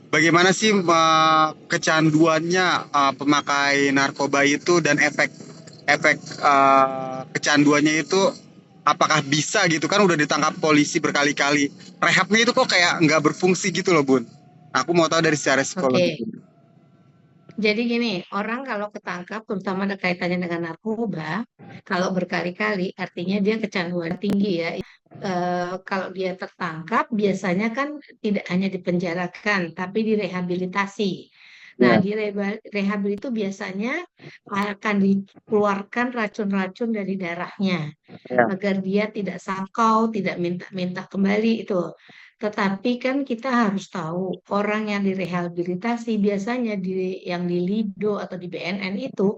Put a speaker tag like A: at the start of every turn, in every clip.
A: Bagaimana sih kecanduannya pemakai narkoba itu dan efek kecanduannya itu apakah bisa gitu kan udah ditangkap polisi berkali-kali. Rehabnya itu kok kayak nggak berfungsi gitu loh Bun. Aku mau tahu dari secara psikologi.
B: Oke, jadi gini, orang kalau ketangkap, terutama ada kaitannya dengan narkoba, kalau berkali-kali, artinya dia kecanduan tinggi ya. Kalau dia tertangkap, biasanya kan tidak hanya dipenjarakan, tapi direhabilitasi. Nah,
A: Ya,
B: di rehabilit itu biasanya akan dikeluarkan racun-racun dari darahnya
A: ya.
B: agar dia tidak sakau, tidak minta-minta kembali itu. Tetapi kan kita harus tahu orang yang direhabilitasi biasanya yang di Lido atau di BNN itu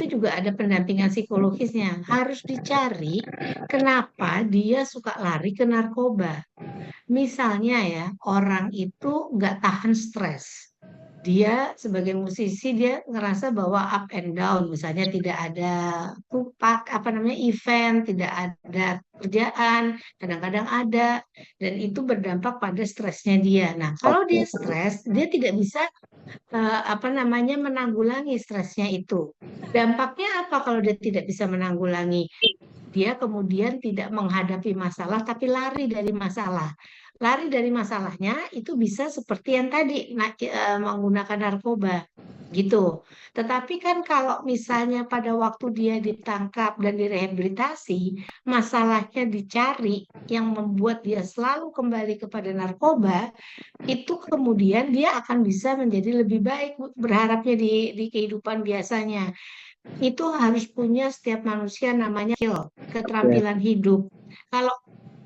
B: juga ada pendampingan psikologisnya. Harus dicari kenapa dia suka lari ke narkoba. Misalnya ya, orang itu nggak tahan stres. Dia sebagai musisi dia ngerasa bahwa up and down, misalnya tidak ada apa namanya event, tidak ada kerjaan, kadang-kadang ada, dan itu berdampak pada stresnya dia. Nah, kalau dia
A: Oke.
B: stres, dia tidak bisa apa namanya menanggulangi stresnya itu. Dampaknya apa kalau dia tidak bisa menanggulangi? Dia kemudian tidak menghadapi masalah, tapi lari dari masalah. Lari dari masalahnya itu bisa seperti yang tadi, menggunakan narkoba gitu. Tetapi kan kalau misalnya pada waktu dia ditangkap dan direhabilitasi, masalahnya dicari yang membuat dia selalu kembali kepada narkoba, itu kemudian dia akan bisa menjadi lebih baik berharapnya di kehidupan biasanya. Itu harus punya setiap manusia namanya skill,
A: Oke.
B: keterampilan hidup. Kalau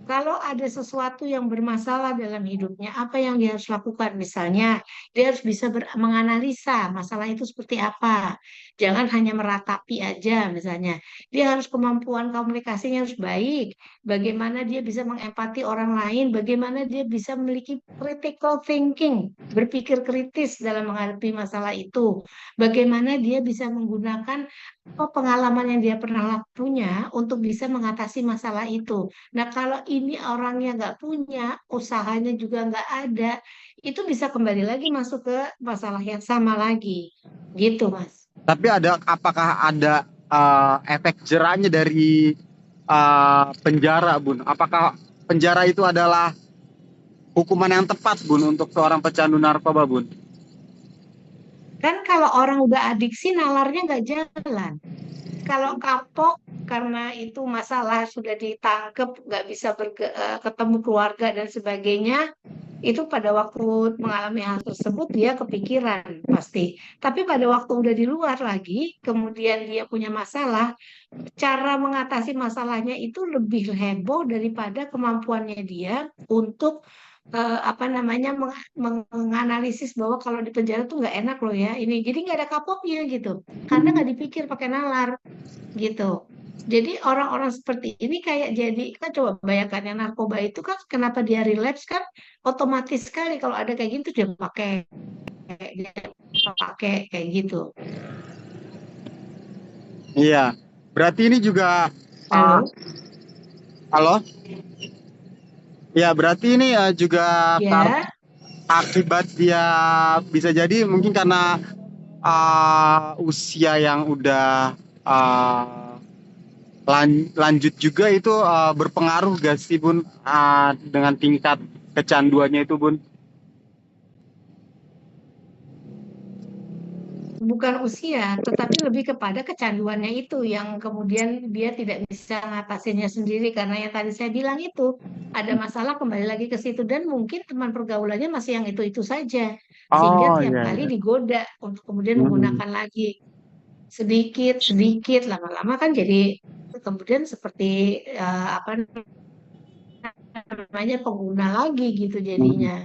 B: kalau ada sesuatu yang bermasalah dalam hidupnya, apa yang dia harus lakukan? Misalnya, dia harus bisa menganalisa masalah itu seperti apa. Jangan hanya meratapi aja, misalnya. Dia harus kemampuan komunikasinya harus baik. Bagaimana dia bisa mengempati orang lain, bagaimana dia bisa memiliki critical thinking, berpikir kritis dalam menghadapi masalah itu. Bagaimana dia bisa menggunakan apa pengalaman yang dia pernah punya untuk bisa mengatasi masalah itu. Nah, kalau ini orangnya nggak punya, usahanya juga nggak ada, itu bisa kembali lagi masuk ke masalah yang sama lagi. Gitu, Mas.
A: Tapi apakah ada efek jerahnya dari penjara, Bun? Apakah penjara itu adalah hukuman yang tepat, Bun, untuk seorang pecandu narkoba, Bun?
B: Kan kalau orang udah adiksi, nalarnya nggak jalan. Kalau kapok karena itu masalah sudah ditangkep, nggak bisa ketemu keluarga dan sebagainya, itu pada waktu mengalami hal tersebut dia kepikiran pasti. Tapi pada waktu udah di luar lagi, kemudian dia punya masalah, cara mengatasi masalahnya itu lebih heboh daripada kemampuannya dia untuk apa namanya menganalisis bahwa kalau di penjara tuh nggak enak loh ya ini. Jadi nggak ada kapoknya gitu, karena nggak dipikir pakai nalar gitu. Jadi orang-orang seperti ini kayak jadi kan coba bayangkan yang narkoba itu kan kenapa dia relapse kan otomatis sekali kalau ada kayak gitu dia pakai kayak gitu.
A: Iya. Berarti ini juga uh,
B: Halo,
A: halo? Ya, berarti ini juga
B: ya.
A: akibat dia bisa jadi mungkin karena usia yang udah uh, lanjut juga itu berpengaruh gak sih Bun dengan tingkat kecanduannya itu Bun?
B: Bukan usia, tetapi lebih kepada kecanduannya itu yang kemudian dia tidak bisa ngatasinnya sendiri karena yang tadi saya bilang itu ada masalah kembali lagi ke situ dan mungkin teman pergaulannya masih yang itu-itu saja sehingga
A: Oh
B: tiap
A: iya
B: kali
A: iya.
B: digoda untuk kemudian
A: Hmm.
B: menggunakan lagi sedikit sedikit lama-lama kan jadi kemudian seperti apa namanya pengguna lagi gitu
A: Hmm.
B: jadinya.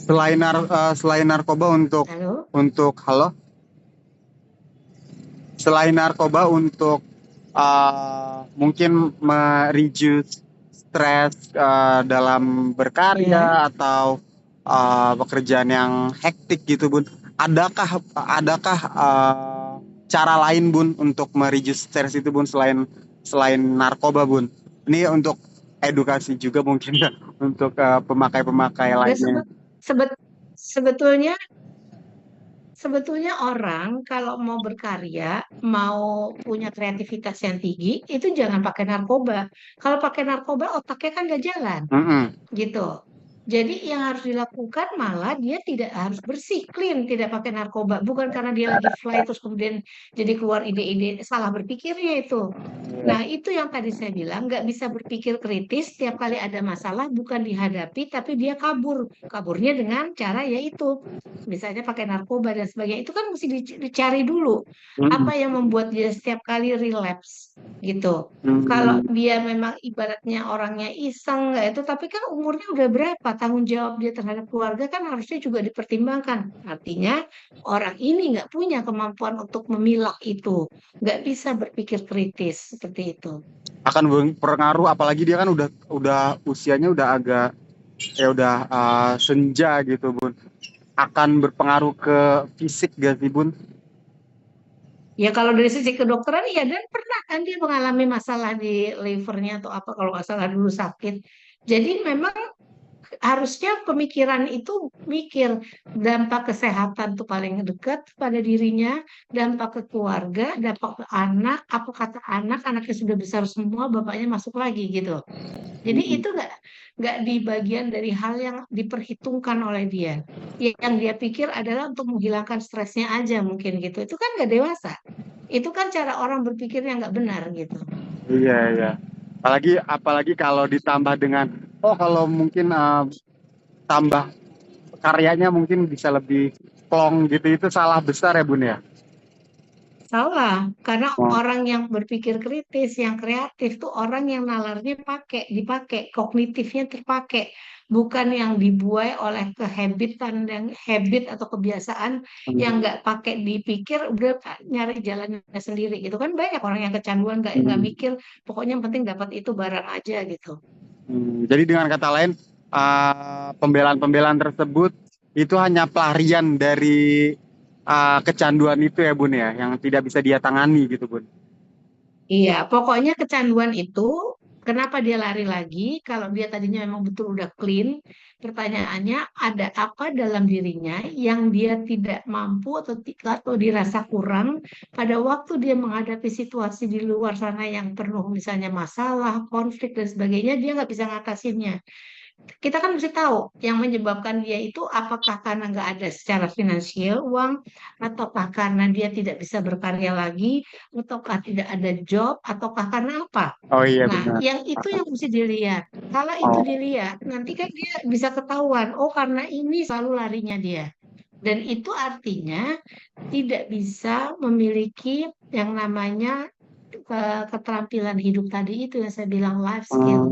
A: Selain narkoba
B: Halo?
A: untuk halo, selain narkoba untuk mungkin mereduce stres dalam
B: Ya.
A: berkarya atau pekerjaan yang hektik gitu Bun. Adakah cara lain Bun untuk mereduce stres itu Bun selain narkoba Bun? Ini untuk edukasi juga mungkin ya untuk pemakai-pemakai
B: Ya,
A: lainnya.
B: sebetulnya sebetulnya orang kalau mau berkarya, mau punya kreativitas yang tinggi, itu jangan pakai narkoba. Kalau pakai narkoba, otaknya kan gak jalan
A: Mm-mm.
B: gitu. Jadi yang harus dilakukan malah dia tidak harus bersih, clean, tidak pakai narkoba. Bukan karena dia lagi fly terus kemudian jadi keluar ide-ide salah berpikirnya itu. Nah, itu yang tadi saya bilang, nggak bisa berpikir kritis, setiap kali ada masalah bukan dihadapi, tapi dia kabur. Kaburnya dengan cara yaitu, misalnya pakai narkoba dan sebagainya. Itu kan mesti dicari dulu,
A: Mm-mm.
B: apa yang membuat dia setiap kali relapse, gitu. Kalau
A: Mm-mm.
B: dia memang ibaratnya orangnya iseng, nggak itu, tapi kan umurnya udah berapa, tanggung jawab dia terhadap keluarga kan harusnya juga dipertimbangkan. Artinya, orang ini nggak punya kemampuan untuk memilah itu, nggak bisa berpikir kritis seperti itu.
A: Akan berpengaruh, apalagi dia kan udah usianya udah agak ya udah senja gitu Bun, akan berpengaruh ke fisik gak sih Bun?
B: Ya kalau dari sisi kedokteran ya, dan pernah kan dia mengalami masalah di livernya atau apa kalau nggak salah dulu sakit. Jadi memang harusnya pemikiran itu mikir dampak kesehatan tuh paling dekat pada dirinya, dampak ke keluarga, dampak ke anak, apa kata anak, anaknya sudah besar semua, bapaknya masuk lagi gitu. Jadi
A: Mm-mm.
B: itu nggak di bagian dari hal yang diperhitungkan oleh dia. Yang dia pikir adalah untuk menghilangkan stresnya aja mungkin gitu. Itu kan nggak dewasa. Itu kan cara orang berpikir yang nggak benar gitu.
A: Iya, iya. Apalagi kalau ditambah dengan, oh kalau mungkin tambah karyanya mungkin bisa lebih plong gitu, itu salah besar ya Bun ya.
B: Salah, karena
A: Oh.
B: orang yang berpikir kritis, yang kreatif tuh orang yang nalarnya dipakai, kognitifnya terpakai, bukan yang dibuai oleh kehabitan dan habit atau kebiasaan yang
A: Hmm.
B: nggak pakai dipikir, udah nyari jalannya sendiri gitu kan, banyak orang yang kecanduan nggak
A: Hmm.
B: mikir, pokoknya yang penting dapat itu barang aja gitu.
A: Jadi dengan kata lain, pembelaan-pembelaan tersebut itu hanya pelarian dari kecanduan itu ya Bun ya, yang tidak bisa dia tangani gitu Bun.
B: Iya, pokoknya kecanduan itu kenapa dia lari lagi? Kalau dia tadinya memang betul udah clean, pertanyaannya ada apa dalam dirinya yang dia tidak mampu atau dirasa kurang pada waktu dia menghadapi situasi di luar sana yang penuh misalnya masalah, konflik dan sebagainya, dia nggak bisa ngatasinnya. Kita kan mesti tahu yang menyebabkan dia itu apakah karena nggak ada secara finansial uang, ataukah karena dia tidak bisa berkarya lagi, ataukah tidak ada job, ataukah karena apa.
A: Oh iya
B: Nah,
A: benar.
B: yang itu yang mesti dilihat. Kalau itu
A: Oh.
B: dilihat, nanti kan dia bisa ketahuan, oh karena ini selalu larinya dia. Dan itu artinya tidak bisa memiliki yang namanya keterampilan hidup tadi itu yang saya bilang life skill.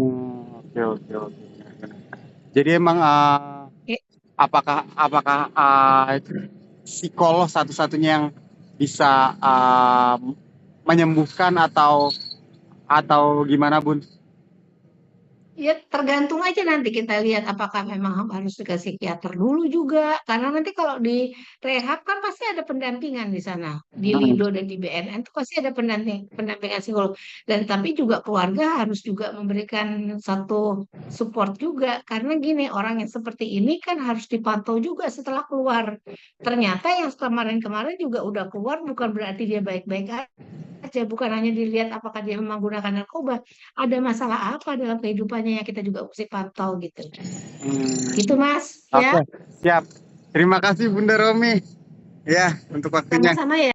A: Oke, oke, oke. Jadi emang
B: Eh,
A: apakah apakah psikolog satu-satunya yang bisa menyembuhkan atau gimana Bun?
B: Ya, tergantung aja nanti kita lihat apakah memang harus ke psikiater dulu juga. Karena nanti kalau di rehab kan pasti ada pendampingan di sana. Di
A: Hmm.
B: Lido dan di BNN itu pasti ada pendampingan psikolog. Dan tapi juga keluarga harus juga memberikan satu support juga. Karena gini, orang yang seperti ini kan harus dipantau juga setelah keluar. Ternyata yang kemarin-kemarin juga udah keluar bukan berarti dia baik-baik aja, bukan hanya dilihat apakah dia memang menggunakan narkoba, ada masalah apa dalam kehidupannya yang kita juga mesti pantau gitu. Gitu
A: Hmm.
B: Mas, ya.
A: Oke, siap. Terima kasih Bunda Romi ya untuk waktunya.
B: Sama-sama ya.